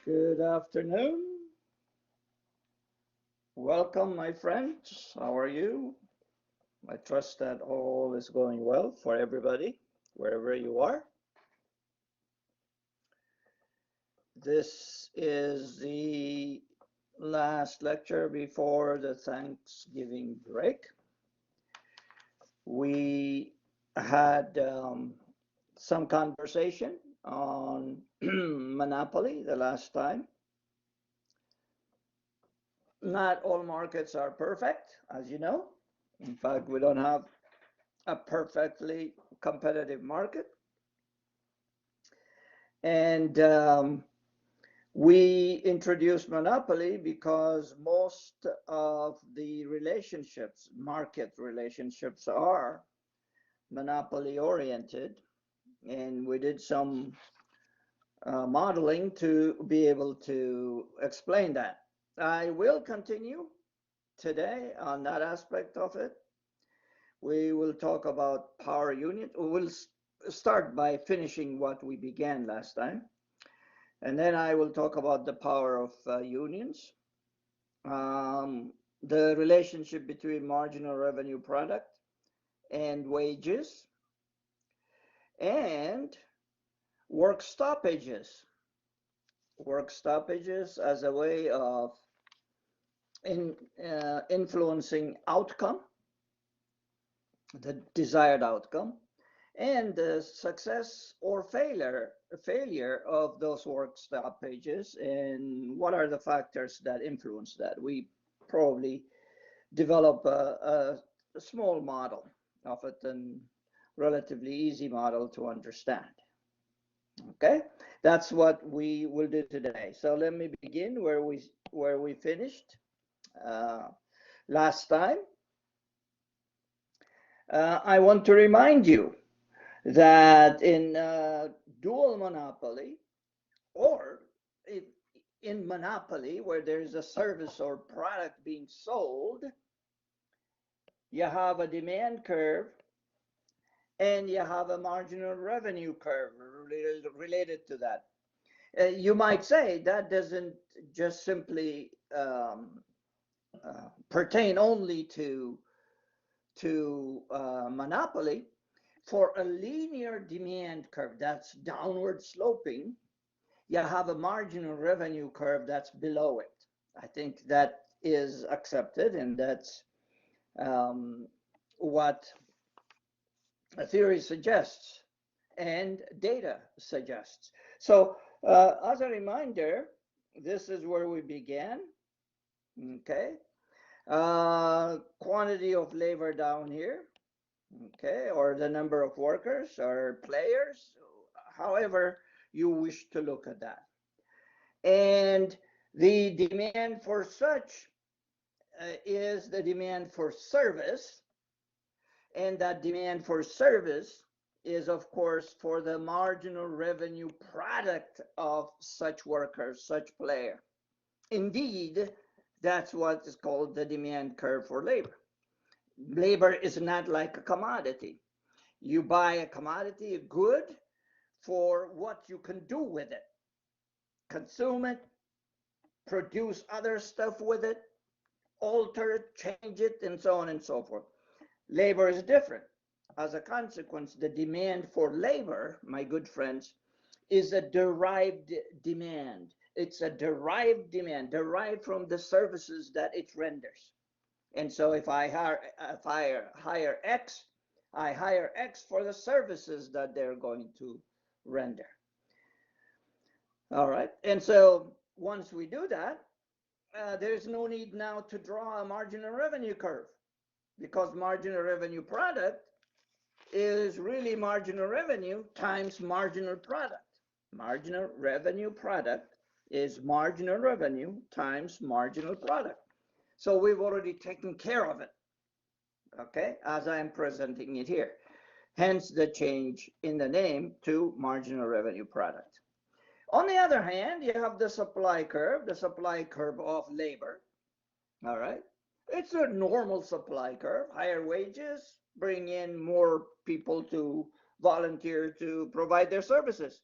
Good afternoon. Welcome, my friends. How are you? I trust that all is going well for everybody, wherever you are. This is the last lecture before the Thanksgiving break. We had some conversation on monopoly the last time. Not all markets are perfect, as you know. In fact, we don't have a perfectly competitive market. And we introduced monopoly because most of the relationships, market relationships, are monopoly oriented. And we did some modeling to be able to explain that. I will continue today on that aspect of it. We will talk about power unit. We'll start by finishing what we began last time. And then I will talk about the power of unions, the relationship between marginal revenue product and wages, and work stoppages. Work stoppages as a way of influencing outcome, the desired outcome, and the success or failure of those work stoppages, and what are the factors that influence that. We probably develop a small model of it, and relatively easy model to understand. Okay, that's what we will do today. So let me begin where we finished last time. I want to remind you that in dual monopoly, or in monopoly where there's a service or product being sold, you have a demand curve and you have a marginal revenue curve related to that. You might say that doesn't just simply pertain only to monopoly. For a linear demand curve that's downward sloping, you have a marginal revenue curve that's below it. I think that is accepted, and that's what a theory suggests and data suggests. So as a reminder, this is where we began. Okay, quantity of labor down here. Okay, or the number of workers or players, however you wish to look at that. And the demand for such is the demand for service, and that demand for service is, of course, for the marginal revenue product of such workers, such player. Indeed, that's what is called the demand curve for labor. Labor is not like a commodity. You buy a commodity, a good, for what you can do with it. Consume it, produce other stuff with it, alter it, change it, and so on and so forth. Labor is different. As a consequence, the demand for labor, my good friends, is a derived demand. It's a derived demand, derived from the services that it renders. And so if I hire X, I hire X for the services that they're going to render. All right. And so once we do that, there's no need now to draw a marginal revenue curve, because marginal revenue product is really marginal revenue times marginal product. Marginal revenue product is marginal revenue times marginal product. So we've already taken care of it, okay, as I'm presenting it here. Hence the change in the name to marginal revenue product. On the other hand, you have the supply curve of labor. All right. It's a normal supply curve. Higher wages bring in more people to volunteer to provide their services.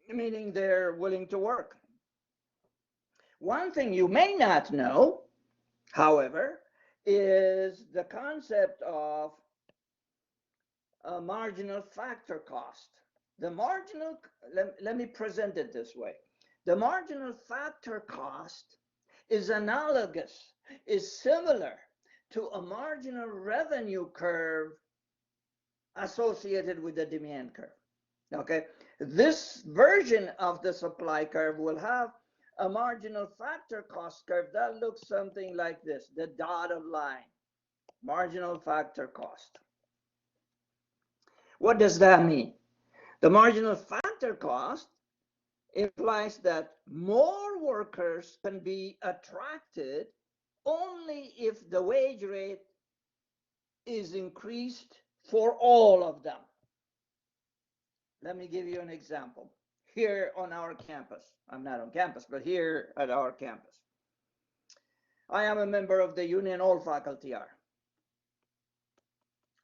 meaning they're willing to work. One thing you may not know, however, is the concept of a marginal factor cost. The marginal, let me present it this way. The marginal factor cost is analogous, is similar to a marginal revenue curve associated with the demand curve. Okay, this version of the supply curve will have a marginal factor cost curve that looks something like this, the dotted line, marginal factor cost. What does that mean? The marginal factor cost implies that more workers can be attracted only if the wage rate is increased for all of them. Let me give you an example. Here on our campus, I'm not on campus, but here at our campus, I am a member of the union, all faculty are.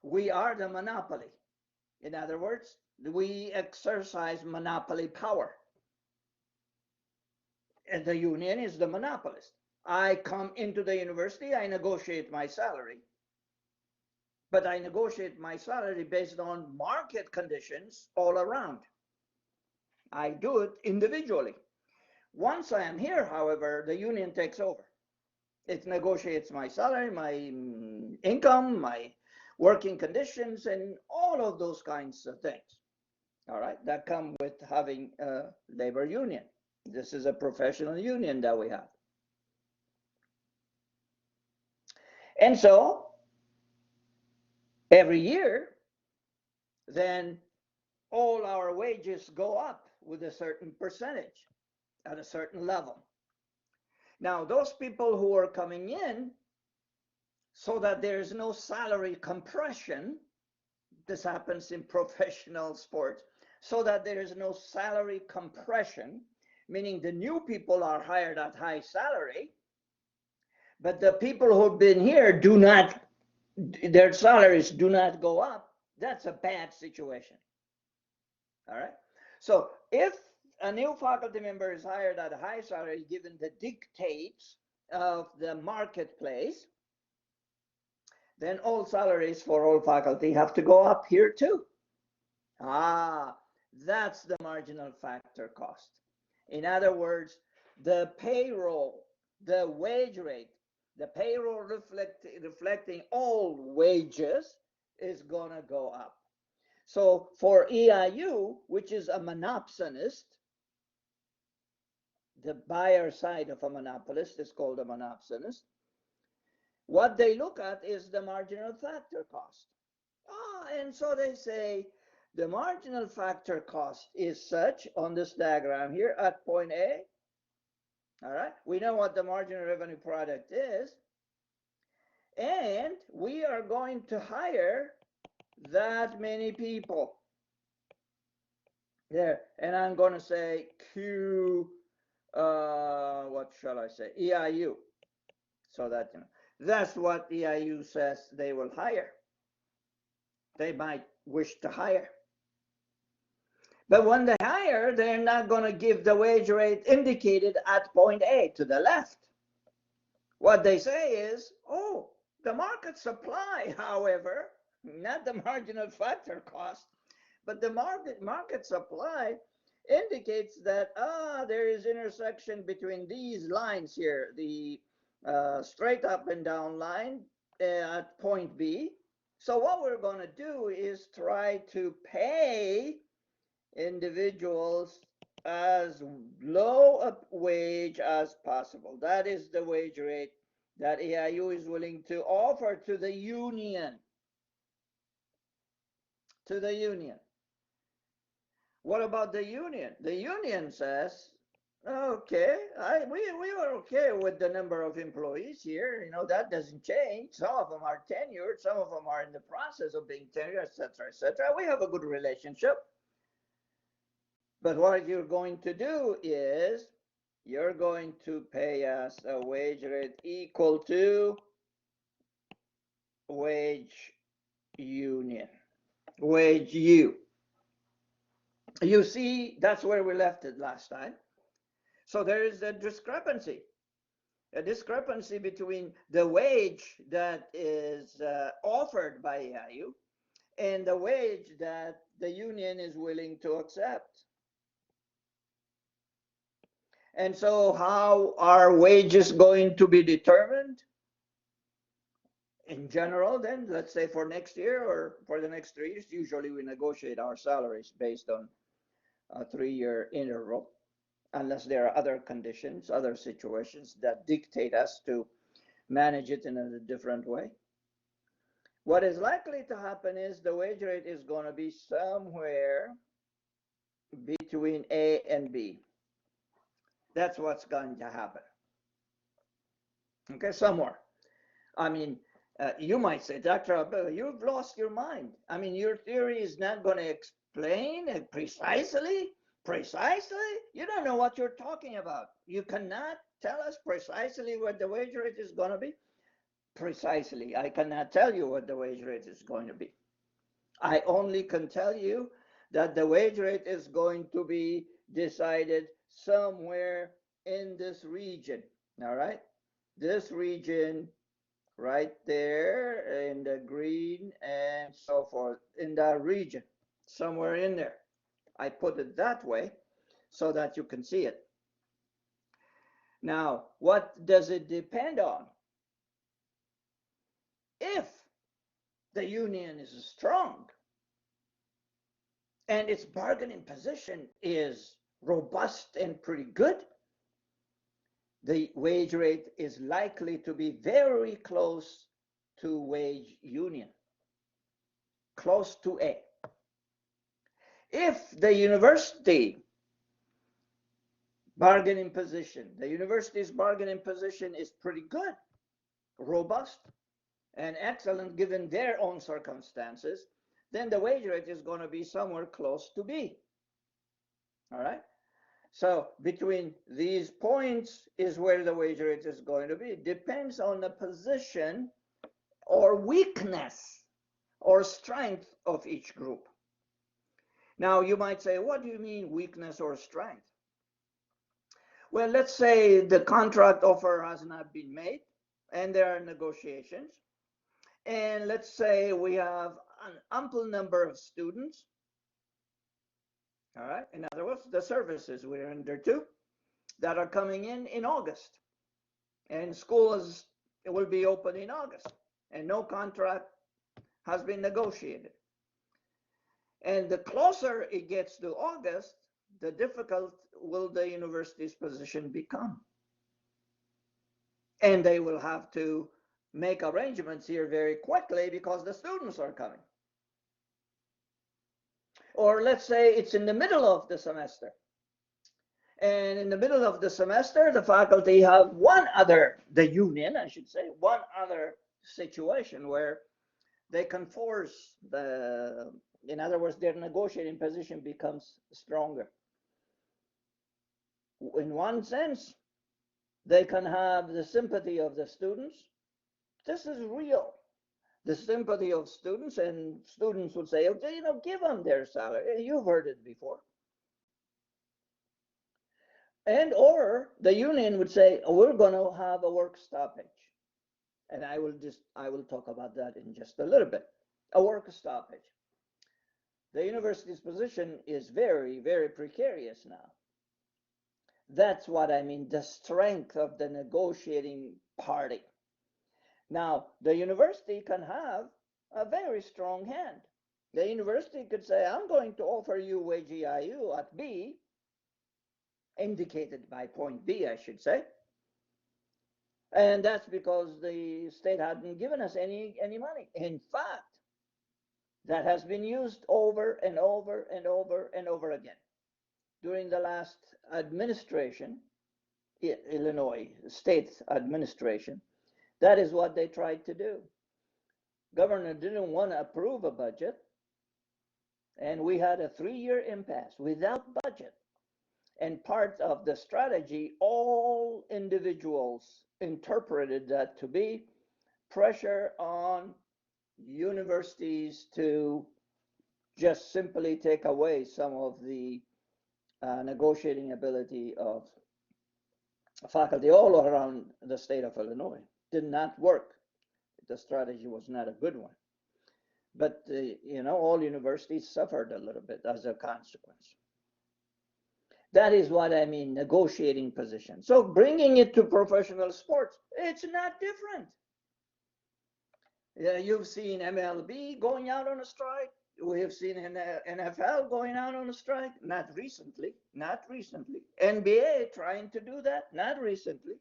We are the monopoly. In other words, we exercise monopoly power. And the union is the monopolist. I come into the university, I negotiate my salary. But I negotiate my salary based on market conditions all around. I do it individually. Once I am here, however, the union takes over. It negotiates my salary, my income, my working conditions, and all of those kinds of things. All right, that come with having a labor union. This is a professional union that we have. And so every year, then all our wages go up with a certain percentage at a certain level. Now, those people who are coming in, so that there is no salary compression, this happens in professional sports, so that there is no salary compression, meaning the new people are hired at high salary, but the people who've been here do not, their salaries do not go up. That's a bad situation. All right. So if a new faculty member is hired at a high salary, given the dictates of the marketplace, then all salaries for all faculty have to go up here too. That's the marginal factor cost. In other words, the payroll, the wage rate, the payroll reflecting all wages is going to go up. So for EIU, which is a monopsonist, the buyer side of a monopolist is called a monopsonist. What they look at is the marginal factor cost. And so they say the marginal factor cost is such on this diagram here at point A. All right, we know what the marginal revenue product is. And we are going to hire that many people. There, and I'm going to say Q, what shall I say, EIU. So that, you know, that's what EIU says they will hire. They might wish to hire. But when they hire, they're not going to give the wage rate indicated at point A to the left. What they say is, oh, the market supply, however, not the marginal factor cost, but the market supply indicates that there is intersection between these lines here, the straight up and down line at point B. So what we're going to do is try to pay individuals as low a wage as possible. That is the wage rate that EIU is willing to offer to the union. To the union. What about the union? The union says, okay, we are okay with the number of employees here. You know, that doesn't change. Some of them are tenured. Some of them are in the process of being tenured, etc., etc. We have a good relationship. But what you're going to do is you're going to pay us a wage rate equal to wage union, wage U. You see, that's where we left it last time. So there is a discrepancy between the wage that is offered by EIU and the wage that the union is willing to accept. And so how are wages going to be determined? In general, then, let's say for next year or for the next 3 years, usually we negotiate our salaries based on a 3-year interval, unless there are other conditions, other situations that dictate us to manage it in a different way. What is likely to happen is the wage rate is going to be somewhere between A and B. That's what's going to happen. Okay, somewhere. I mean, you might say, Dr. Abel, you've lost your mind. I mean, your theory is not going to explain it precisely. Precisely? You don't know what you're talking about. You cannot tell us precisely what the wage rate is going to be. Precisely, I cannot tell you what the wage rate is going to be. I only can tell you that the wage rate is going to be decided somewhere in this region. All right? This region right there in the green and so forth, in that region, somewhere in there. I put it that way so that you can see it. Now, what does it depend on? If the union is strong and its bargaining position is robust and pretty good, the wage rate is likely to be very close to wage union, close to A. If the university's bargaining position is pretty good, robust, and excellent given their own circumstances, then the wage rate is going to be somewhere close to B. All right? So between these points is where the wage rate is going to be. It depends on the position or weakness or strength of each group. Now you might say, what do you mean weakness or strength? Well, let's say the contract offer has not been made and there are negotiations. And let's say we have an ample number of students. All right. In other words, the services we're under two that are coming in August. And school it will be open in August. And no contract has been negotiated. And the closer it gets to August, the difficult will the university's position become. And they will have to make arrangements here very quickly because the students are coming. Or let's say it's in the middle of the semester. And in the middle of the semester, the faculty have the union, I should say, one other situation where they can force in other words, their negotiating position becomes stronger. In one sense, they can have the sympathy of the students. This is real. The sympathy of students, and students would say, okay, give them their salary. You've heard it before. And or the union would say, we're going to have a work stoppage. And I will talk about that in just a little bit. A work stoppage. The university's position is very, very precarious now. That's what I mean, the strength of the negotiating party. Now, the university can have a very strong hand. The university could say, I'm going to offer you wage EIU at B, indicated by point B, I should say. And that's because the state hadn't given us any money. In fact, that has been used over and over and over and over again. During the last administration, Illinois state administration, that is what they tried to do. Governor didn't want to approve a budget, and we had a 3-year impasse without budget. And part of the strategy, all individuals interpreted that to be pressure on universities to just simply take away some of the negotiating ability of faculty all around the state of Illinois. Did not work. The strategy was not a good one. But, all universities suffered a little bit as a consequence. That is what I mean, negotiating position. So bringing it to professional sports, it's not different. You've seen MLB going out on a strike. We have seen NFL going out on a strike. Not recently. NBA trying to do that. Not recently.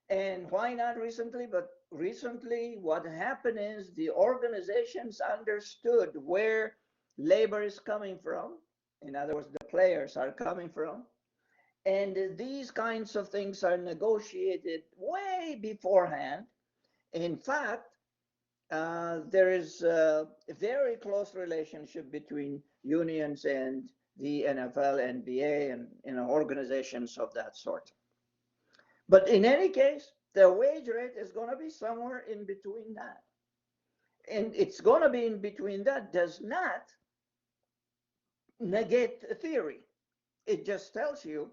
And why not recently? But recently, what happened is the organizations understood where labor is coming from. In other words, the players are coming from. And these kinds of things are negotiated way beforehand. In fact, there is a very close relationship between unions and the NFL, NBA, and organizations of that sort. But in any case, the wage rate is going to be somewhere in between that. And it's going to be in between that does not negate theory. It just tells you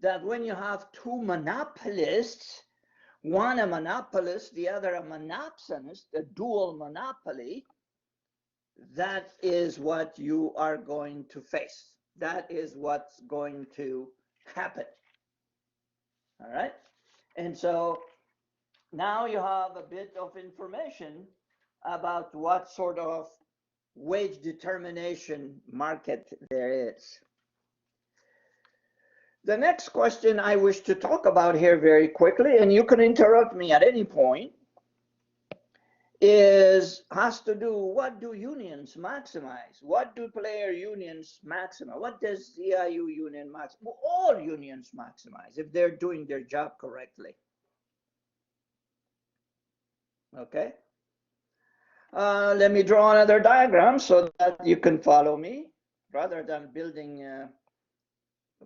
that when you have two monopolists, one a monopolist, the other a monopsonist, a dual monopoly, that is what you are going to face. That is what's going to happen. All right? And so now you have a bit of information about what sort of wage determination market there is. The next question I wish to talk about here very quickly, and you can interrupt me at any point, has to do, what do unions maximize? What do player unions maximize? What does EIU union maximize? Well, all unions maximize if they're doing their job correctly. Okay. Let me draw another diagram so that you can follow me rather than building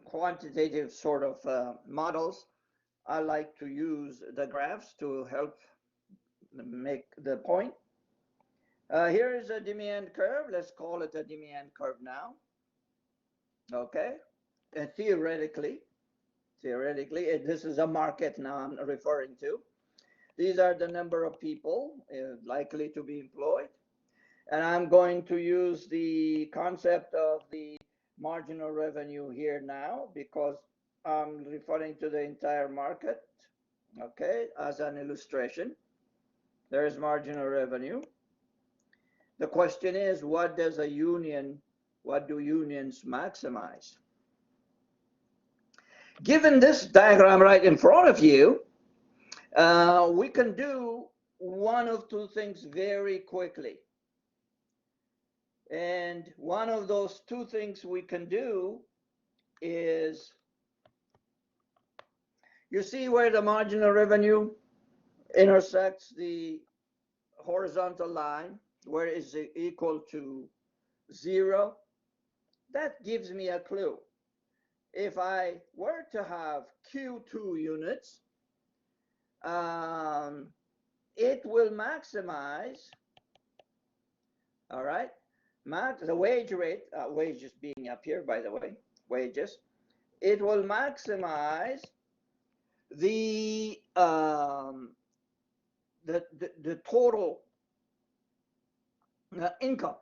quantitative sort of models. I like to use the graphs to help make the point. Here is a demand curve. Let's call it a demand curve now. Okay. And theoretically, this is a market now I'm referring to. These are the number of people likely to be employed. And I'm going to use the concept of the marginal revenue here now because I'm referring to the entire market, okay, as an illustration. There is marginal revenue. The question is, what do unions maximize? Given this diagram right in front of you, we can do one of two things very quickly. And one of those two things we can do is, you see where the marginal revenue intersects the horizontal line, where is it equal to 0? That gives me a clue. If I were to have Q2 units, it will maximize, all right, the wage rate, wages being up here, by the way, wages, it will maximize the total income.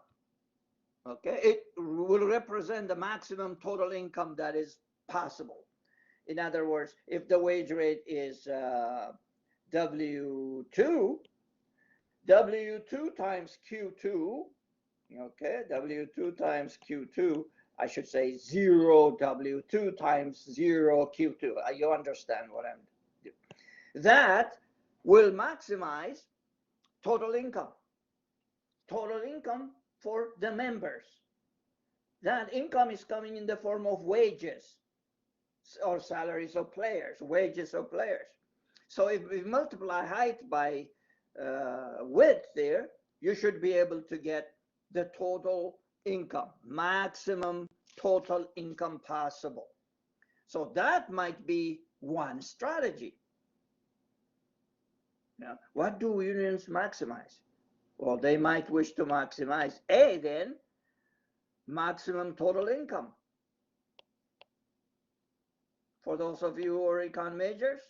Okay, it will represent the maximum total income that is possible. In other words, if the wage rate is W2 times Q2, okay, W2 times Q2, I should say 0 W2 times 0 Q2. You understand what I'm doing. That will maximize total income for the members. That income is coming in the form of wages or salaries of players, wages of players. So if we multiply height by width there, you should be able to get the total income, maximum total income possible. So that might be one strategy. Now, what do unions maximize? Well, they might wish to maximize A then, maximum total income. For those of you who are econ majors,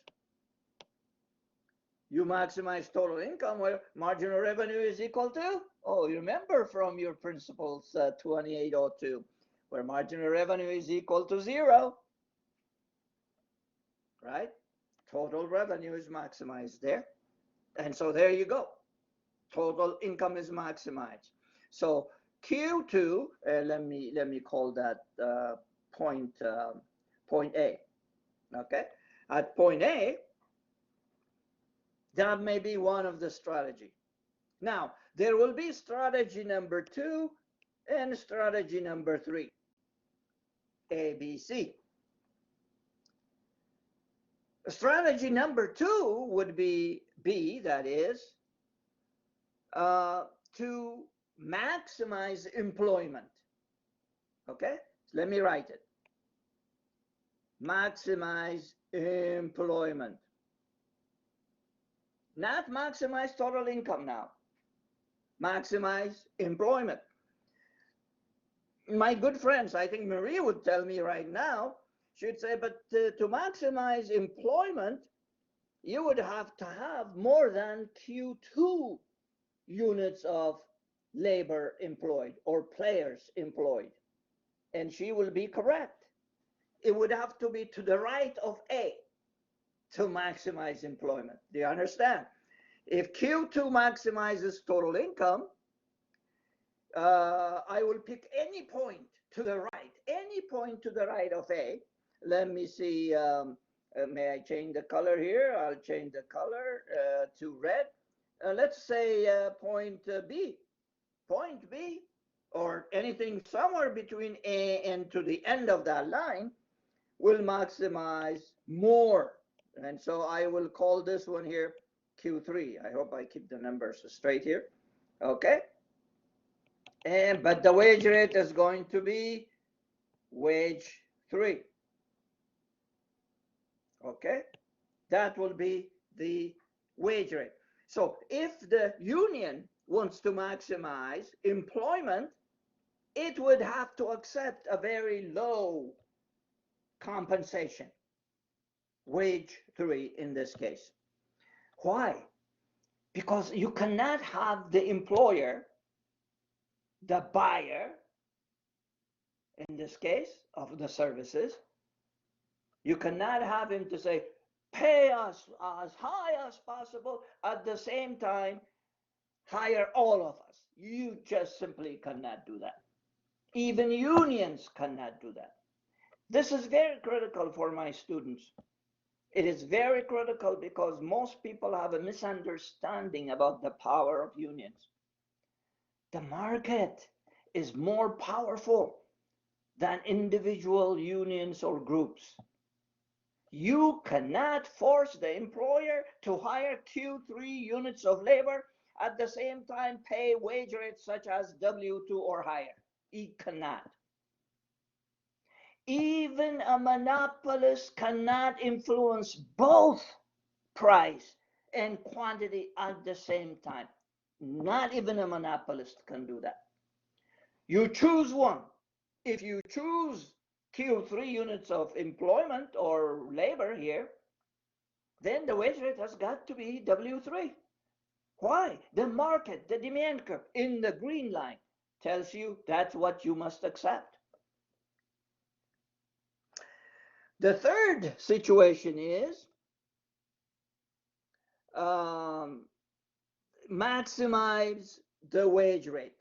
you maximize total income where marginal revenue is equal to, oh, you remember from your principles 2802, where marginal revenue is equal to 0, right? Total revenue is maximized there. And so there you go. Total income is maximized. So Q2, let me call that point A. Okay, at point A, that may be one of the strategy. Now there will be strategy number 2 and strategy number 3. A, B, C. Strategy number 2 would be B, that is to maximize employment. Okay, let me write it. Maximize employment. Not maximize total income now. Maximize employment. My good friends, I think Marie would tell me right now, she'd say, but to maximize employment, you would have to have more than Q2 units of labor employed or players employed. And she will be correct. It would have to be to the right of A to maximize employment. Do you understand? If Q2 maximizes total income, I will pick any point to the right, any point to the right of A. Let me see, may I change the color here? I'll change the color to red. Let's say point B, or anything somewhere between A and to the end of that line will maximize more. And so I will call this one here Q3. I hope I keep the numbers straight here. Okay. But the wage rate is going to be wage 3. Okay. That will be the wage rate. So if the union wants to maximize employment, it would have to accept a very low compensation, wage 3 in this case. Why? Because you cannot have the employer, the buyer, in this case of the services, you cannot have him to say, pay us as high as possible, at the same time, hire all of us. You just simply cannot do that. Even unions cannot do that. This is very critical for my students. It is very critical because most people have a misunderstanding about the power of unions. The market is more powerful than individual unions or groups. You cannot force the employer to hire Q3 units of labor at the same time pay wage rates such as W2 or higher. It cannot. Even a monopolist cannot influence both price and quantity at the same time. Not even a monopolist can do that. You choose one. If you choose Q3 units of employment or labor here, then the wage rate has got to be W3. Why? The market, the demand curve in the green line tells you that's what you must accept. The third situation is maximize the wage rate.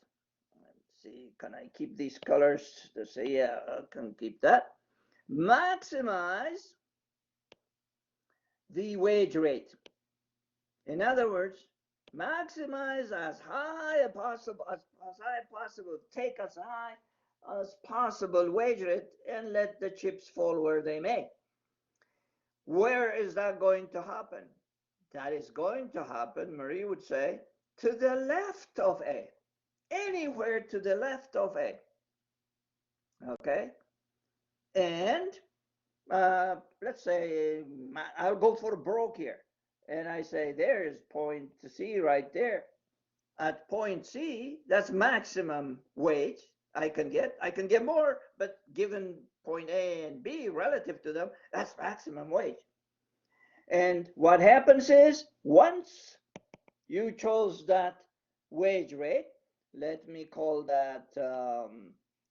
Let's see, can I keep these colors to say, yeah, I can keep that. Maximize the wage rate. In other words, maximize as high as possible, take as high as possible wage rate and let the chips fall where they may. Where is that going to happen? That is going to happen, Marie would say, to the left of A. Anywhere to the left of A. Okay? And let's say I'll go for broke here. And I say there is point C right there. at point C, that's maximum wage I can get. I can get more, but given point A and B relative to them, that's maximum wage. And what happens is, once you chose that wage rate, let me call that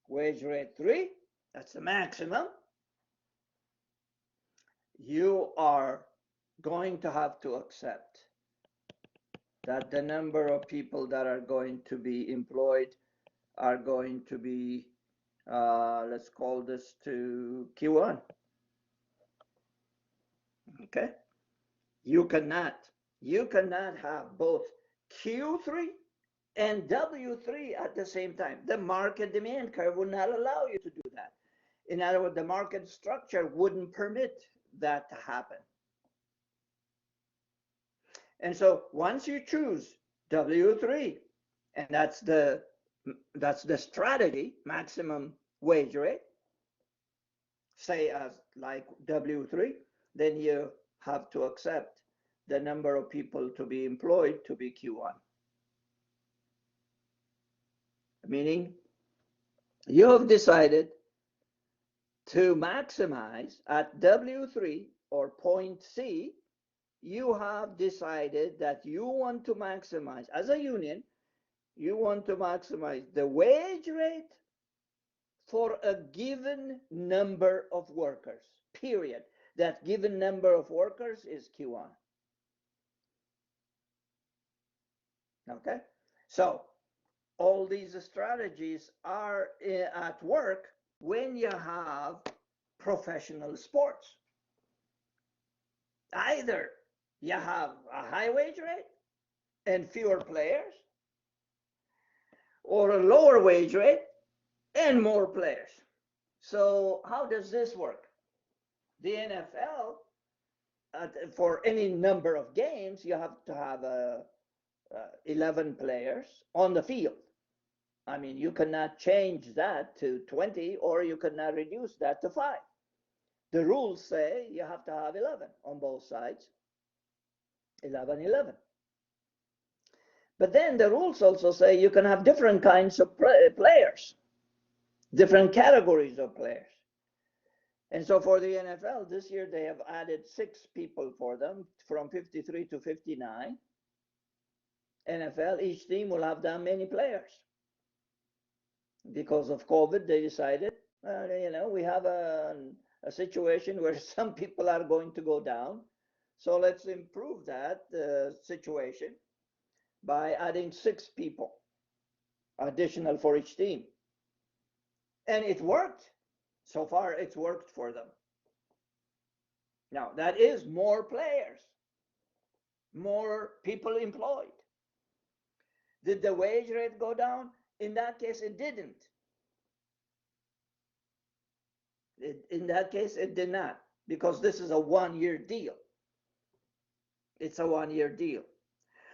wage rate 3, that's the maximum, you are going to have to accept that the number of people that are going to be employed are going to be, let's call this to Q1. Okay? You cannot have both Q3 and W3 at the same time. The market demand curve would not allow you to do that. In other words, the market structure wouldn't permit that to happen. And so once you choose W3, and that's the strategy, maximum wage rate, say as like W3, then you have to accept the number of people to be employed to be Q1. Meaning you have decided to maximize at W3 or point C, you have decided that you want to maximize, as a union, you want to maximize the wage rate for a given number of workers, period. That given number of workers is Q1. Okay? So all these strategies are at work when you have professional sports. Either you have a high wage rate and fewer players, or a lower wage rate and more players. So how does this work? The NFL, for any number of games, you have to have 11 players on the field. I mean, you cannot change that to 20, or you cannot reduce that to 5. The rules say you have to have 11 on both sides, 11, 11. But then the rules also say you can have different kinds of players, different categories of players. And so for the NFL, this year they have added 6 people for them, from 53 to 59. NFL, each team will have that many players. Because of COVID, they decided, we have a situation where some people are going to go down. So let's improve that situation by adding 6 people additional for each team. And it worked. So far, it's worked for them. Now, that is more players, more people employed. Did the wage rate go down? In that case, it didn't. In that case, it did not, because this is a one-year deal. It's a one-year deal.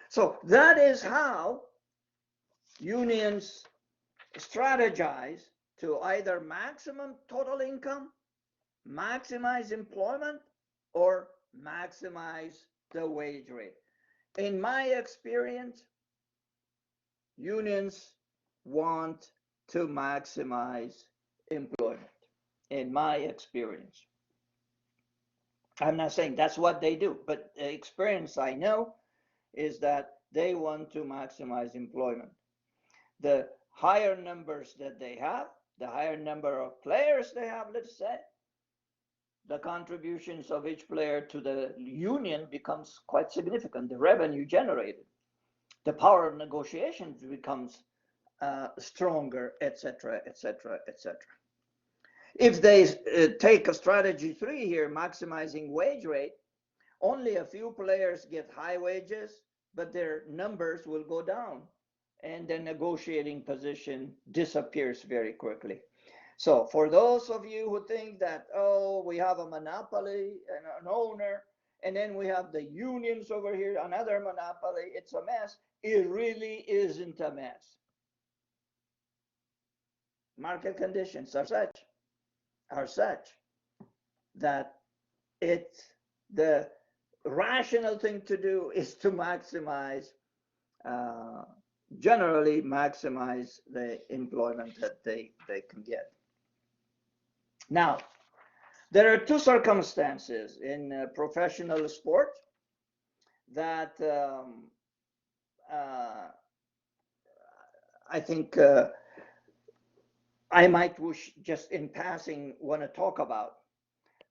So that is how unions strategize to either maximum total income, maximize employment, or maximize the wage rate. In my experience, unions want to maximize employment. In my experience, I'm not saying that's what they do, but the experience I know is that they want to maximize employment. The higher numbers that they have, the higher number of players they have, let's say, the contributions of each player to the union becomes quite significant. The revenue generated, the power of negotiations becomes stronger, etc., etc., etc. If they take a strategy 3 here, maximizing wage rate, only a few players get high wages, but their numbers will go down, and the negotiating position disappears very quickly. So for those of you who think that, oh, we have a monopoly and an owner, and then we have the unions over here, another monopoly, it's a mess. It really isn't a mess. Market conditions are such that the rational thing to do is to maximize generally maximize the employment that they can get. Now, there are two circumstances in professional sport that I think I might wish just in passing want to talk about.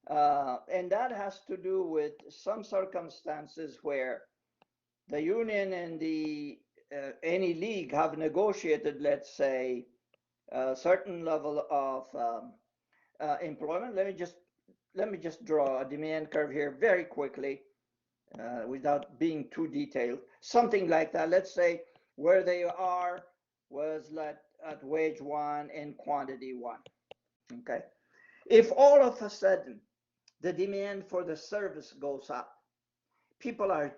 And that has to do with some circumstances where the union and the any league have negotiated, let's say, a certain level of employment. Let me just draw a demand curve here very quickly, without being too detailed. Something like that. Let's say where they are was at wage 1 and quantity 1. Okay. If all of a sudden the demand for the service goes up, people are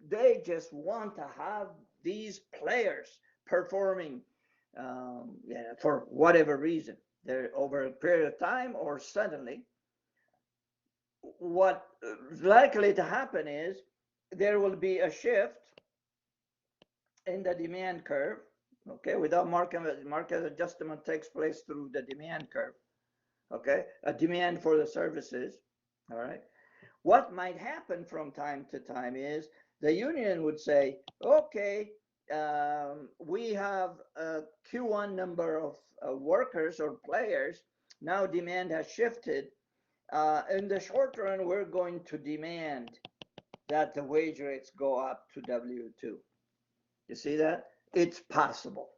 they just want to have these players performing for whatever reason. They're over a period of time or suddenly. What is likely to happen is there will be a shift in the demand curve. Okay, without market adjustment takes place through the demand curve. Okay, a demand for the services. All right. What might happen from time to time is the union would say, okay, we have a Q1 number of workers or players. Now demand has shifted. In the short run, we're going to demand that the wage rates go up to W2. You see that? It's possible.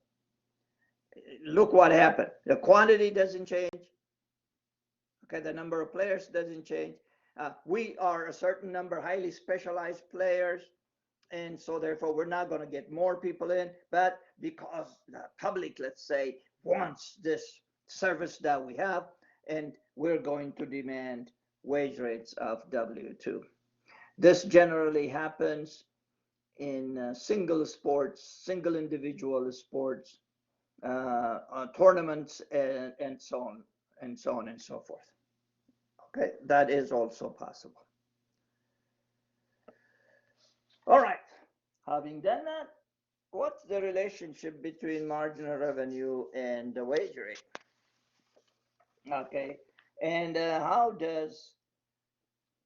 Look what happened. The quantity doesn't change. Okay, the number of players doesn't change. We are a certain number highly specialized players, and so therefore we're not going to get more people in, but because the public, let's say, wants this service that we have, and we're going to demand wage rates of W2. This generally happens in single sports, single individual sports, tournaments, and so on and so on and so forth. Okay, that is also possible. All right, having done that, what's the relationship between marginal revenue and the wage rate? Okay, and how does,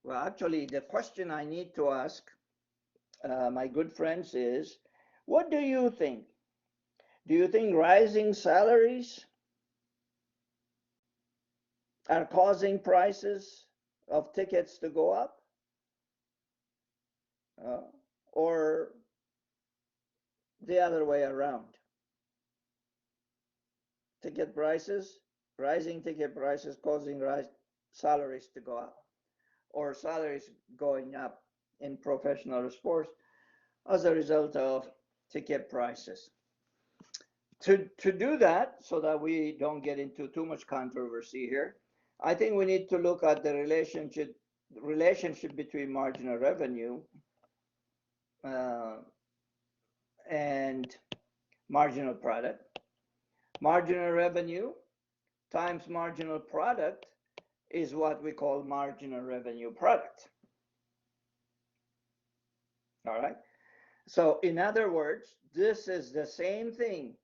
well, actually, the question I need to ask my good friends is, what do you think? Do you think rising salaries are causing prices of tickets to go up? Or the other way around? Rising ticket prices causing salaries to go up, or salaries going up in professional sports as a result of ticket prices. To do that, so that we don't get into too much controversy here, I think we need to look at the relationship between marginal revenue and marginal product. Marginal revenue times marginal product is what we call marginal revenue product. All right. So in other words, this is the same thing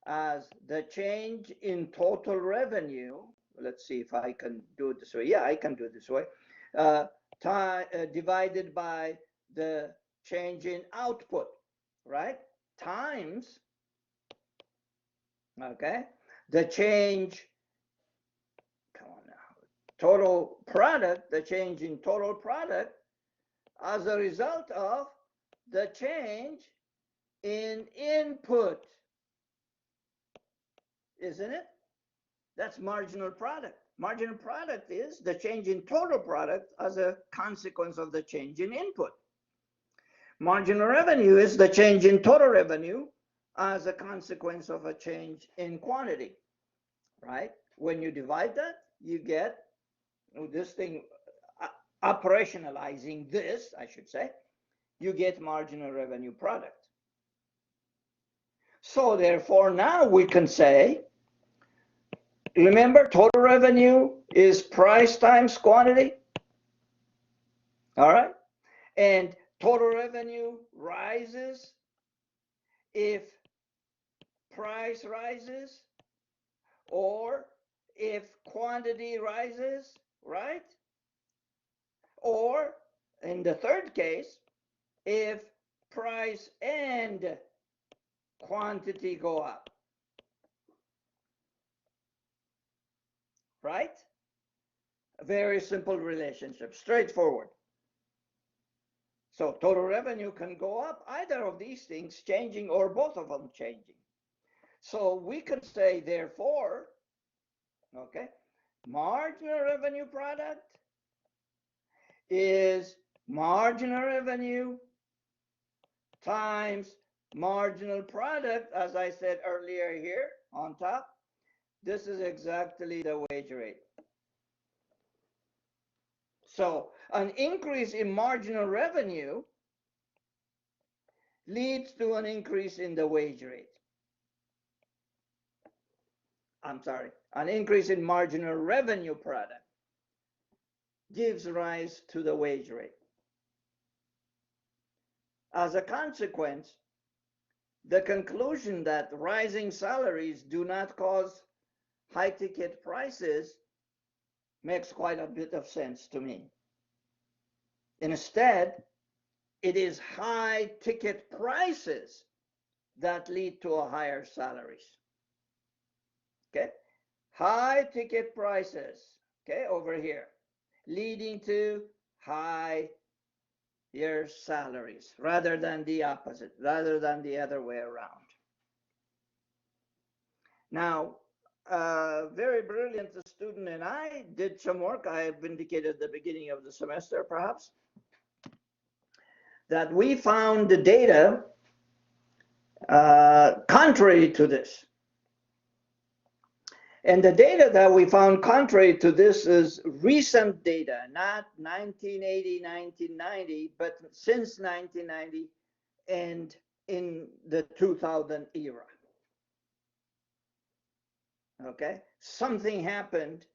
as the change in total revenue. Let's see if I can do it this way. Yeah, I can do it this way. Divided by the change in output, right? Times, okay, the change, come on now, total product, the change in total product as a result of the change in input, isn't it? That's marginal product. Marginal product is the change in total product as a consequence of the change in input. Marginal revenue is the change in total revenue as a consequence of a change in quantity, right? When you divide that, you get this thing, operationalizing this, I should say, you get marginal revenue product. So therefore, now we can say, remember, total revenue is price times quantity. All right. And total revenue rises if price rises or if quantity rises, right? Or in the third case, if price and quantity go up, right? A very simple relationship, straightforward. So total revenue can go up, either of these things changing or both of them changing. So we can say, therefore, okay, marginal revenue product is marginal revenue times marginal product, as I said earlier here on top. This is exactly the wage rate. So an increase in marginal revenue leads to an increase in the wage rate. I'm sorry, an increase in marginal revenue product gives rise to the wage rate. As a consequence, the conclusion that rising salaries do not cause high ticket prices makes quite a bit of sense to me. Instead, it is high ticket prices that lead to a higher salaries. Okay, high ticket prices, okay, over here, leading to higher salaries rather than the opposite, rather than the other way around. Now, very brilliant student and I did some work. I've indicated at the beginning of the semester, perhaps, that we found the data contrary to this. And the data that we found contrary to this is recent data, not 1980, 1990, but since 1990 and in the 2000 era. Okay, something happened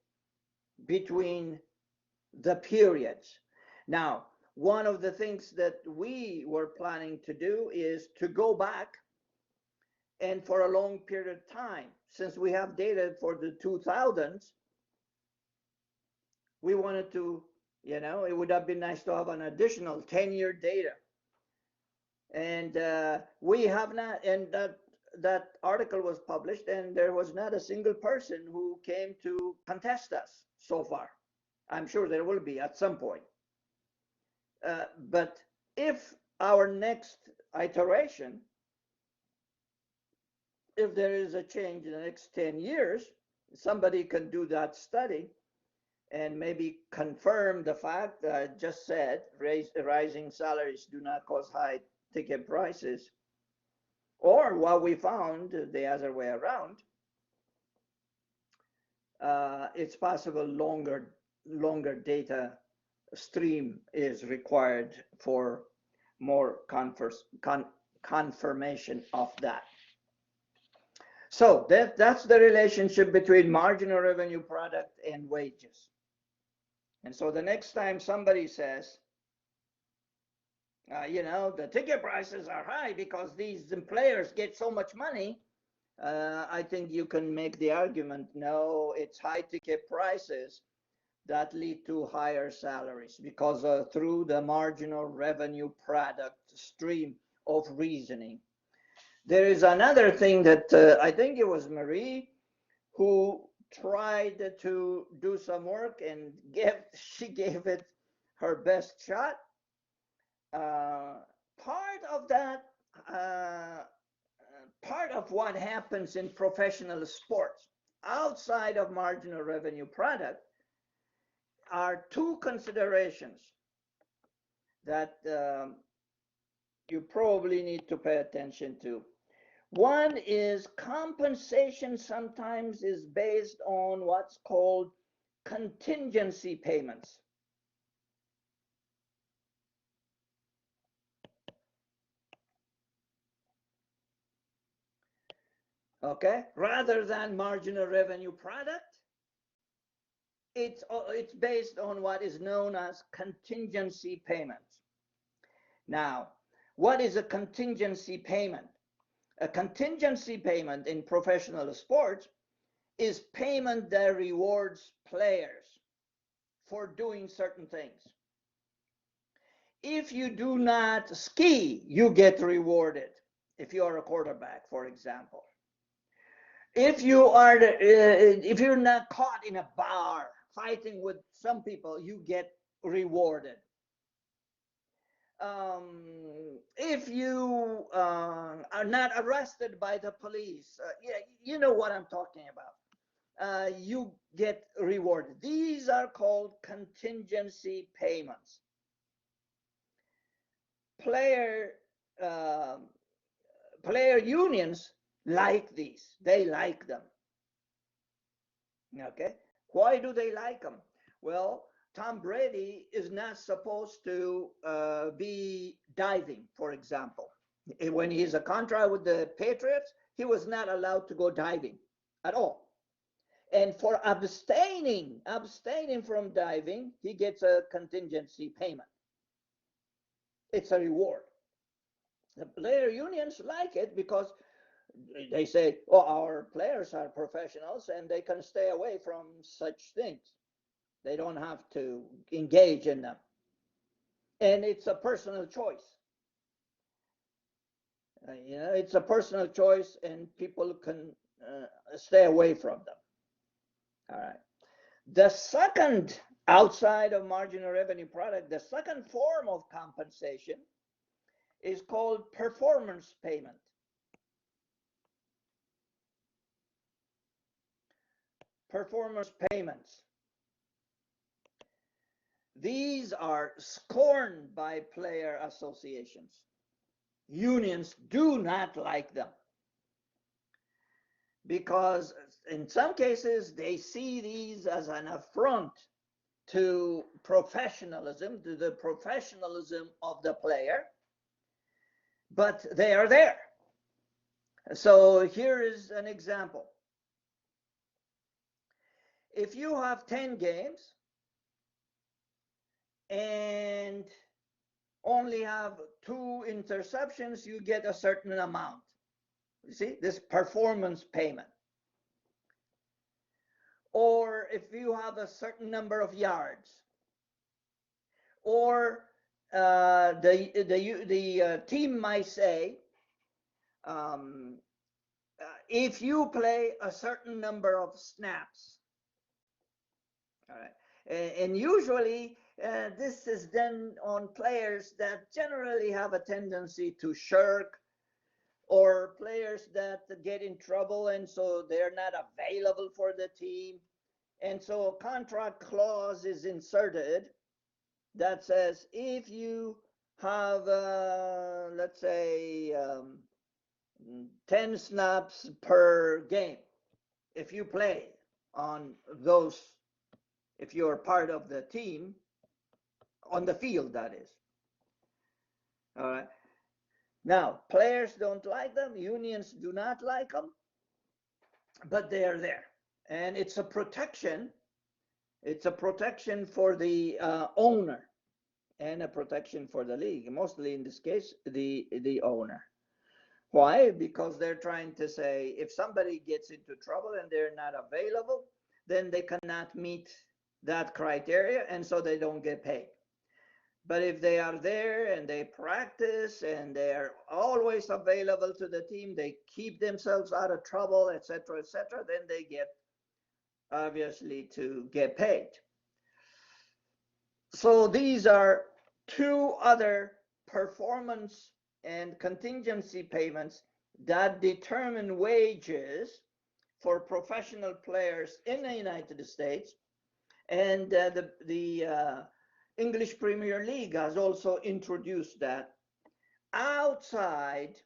between the periods. Now, one of the things that we were planning to do is to go back and for a long period of time, since we have data for the 2000s, we wanted to, it would have been nice to have an additional 10-year data. And we have not, and that article was published, and there was not a single person who came to contest us so far. I'm sure there will be at some point. But if our next iteration, if there is a change in the next 10 years, somebody can do that study and maybe confirm the fact that I just said, rising salaries do not cause high ticket prices, or what we found the other way around. It's possible longer data stream is required for more confirmation of that. So that's the relationship between marginal revenue product and wages. And so the next time somebody says, the ticket prices are high because these players get so much money, I think you can make the argument, no, it's high ticket prices that lead to higher salaries because through the marginal revenue product stream of reasoning. There is another thing that I think it was Marie who tried to do some work and she gave it her best shot. Part of that, part of what happens in professional sports outside of marginal revenue product are two considerations that you probably need to pay attention to. One is compensation sometimes is based on what's called contingency payments. Okay, rather than marginal revenue product, it's based on what is known as contingency payments. Now, what is a contingency payment? A contingency payment in professional sports is payment that rewards players for doing certain things. If you do not ski, you get rewarded. If you are a quarterback, for example. If you're not caught in a bar fighting with some people, you get rewarded. If you are not arrested by the police, yeah, you know what I'm talking about. You get rewarded. These are called contingency payments. Player uh, player unions like these. They like them. Okay, why do they like them? Well, Tom Brady is not supposed to be diving, for example. When he's a contract with the Patriots, he was not allowed to go diving at all. And for abstaining from diving, he gets a contingency payment. It's a reward. The player unions like it because they say, oh, our players are professionals and they can stay away from such things. They don't have to engage in them. And it's a personal choice. It's a personal choice and people can stay away from them. All right. The second, outside of marginal revenue product, the second form of compensation is called performance payment. Performance payments. These are scorned by player associations. Unions do not like them because in some cases they see these as an affront to professionalism, to the professionalism of the player, but they are there. So here is an example. If you have 10 games and only have 2 interceptions, you get a certain amount. You see, this performance payment. Or if you have a certain number of yards, or the team might say, if you play a certain number of snaps, all right, and usually this is done on players that generally have a tendency to shirk, or players that get in trouble and so they're not available for the team. And so a contract clause is inserted that says if you have, let's say, 10 snaps per game, if you play on those, if you're part of the team, on the field, that is. All right. Now, players don't like them, unions do not like them, but they are there. And it's a protection. It's a protection for the owner and a protection for the league, mostly in this case, the owner. Why? Because they're trying to say if somebody gets into trouble and they're not available, then they cannot meet that criteria, and so they don't get paid. But if they are there and they practice and they are always available to the team, they keep themselves out of trouble, etc., then they get, obviously, to get paid. So these are 2 other performance and contingency payments that determine wages for professional players in the United States. And the English Premier League has also introduced that outside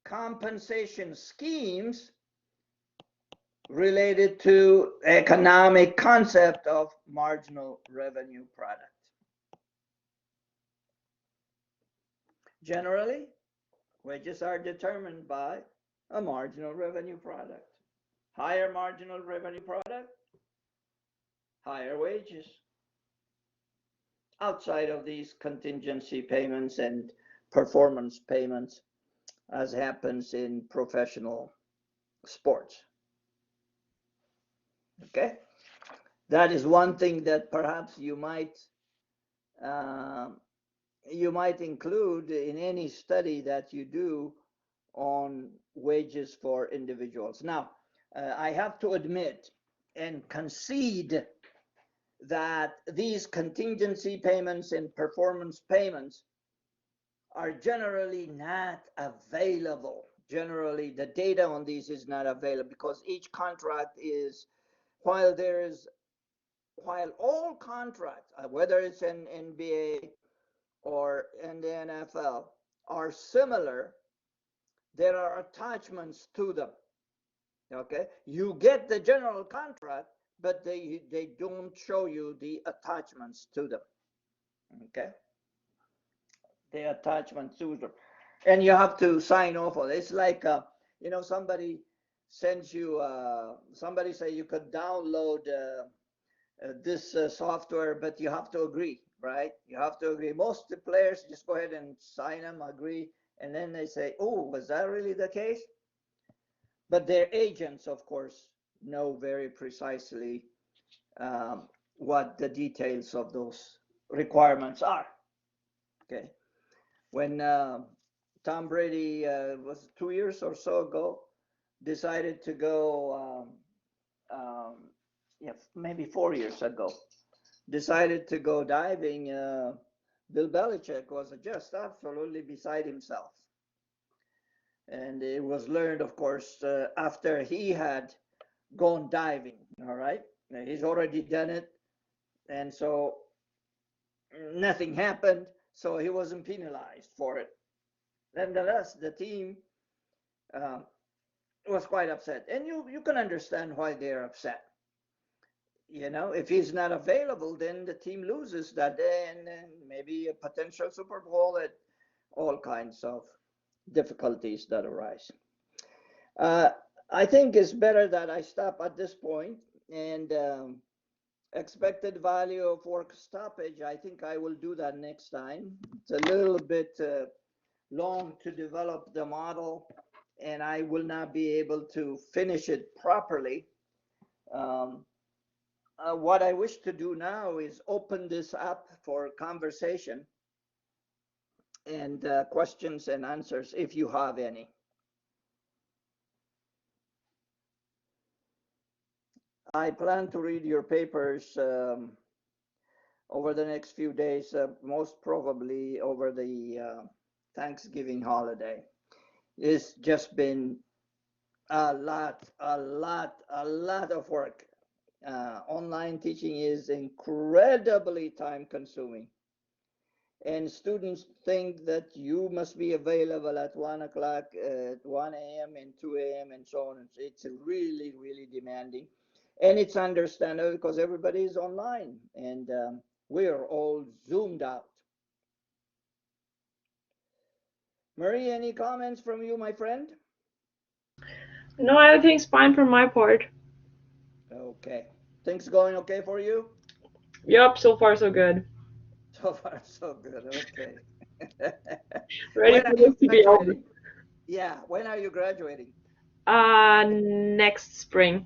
compensation schemes related to economic concept of marginal revenue product. Generally, wages are determined by a marginal revenue product. Higher marginal revenue product, higher wages. Outside of these contingency payments and performance payments, as happens in professional sports. Okay, that is one thing that perhaps uh, you might include in any study that you do on wages for individuals. Now, I have to admit and concede that these contingency payments and performance payments are generally not available. Generally, the data on these is not available because each contract is, while there is, while all contracts, whether it's in NBA or in the NFL, are similar, there are attachments to them. Okay, you get the general contract, but they don't show you the attachments to them. Okay, the attachments to them, and you have to sign off on it. It's like somebody sends you somebody say you could download this software, but you have to agree, right? You have to agree. Most the players just go ahead and sign them, agree, and then they say, "Oh, was that really the case?" But their agents, of course, know very precisely what the details of those requirements are. Okay, when Tom Brady was 2 years or so ago, decided to go, yeah, maybe 4 years ago, decided to go diving. Bill Belichick was just absolutely beside himself. And it was learned, of course, after he had gone diving. All right. Now, he's already done it. And so nothing happened. So he wasn't penalized for it. Nonetheless, the team uh, was quite upset. And you can understand why they're upset. If he's not available, then the team loses that day, and then maybe a potential Super Bowl, and all kinds of difficulties that arise. Uh, I think it's better that I stop at this point, and expected value of work stoppage, I think I will do that next time. It's a little bit long to develop the model, and I will not be able to finish it properly. Um, what I wish to do now is open this up for conversation and questions and answers if you have any. I plan to read your papers over the next few days, most probably over the Thanksgiving holiday. It's just been a lot of work. Online teaching is incredibly time consuming. And students think that you must be available at 1 o'clock, at 1 a.m. and 2 a.m. and so on. It's really, really demanding. And it's understandable because everybody is online and we're all zoomed out. Marie, any comments from you, my friend? No, everything's fine from my part. Okay. Things going okay for you? Yup, so far so good. So far, so good. Okay. Ready When for are you this to be over. graduating? Yeah, when are you graduating? Next spring.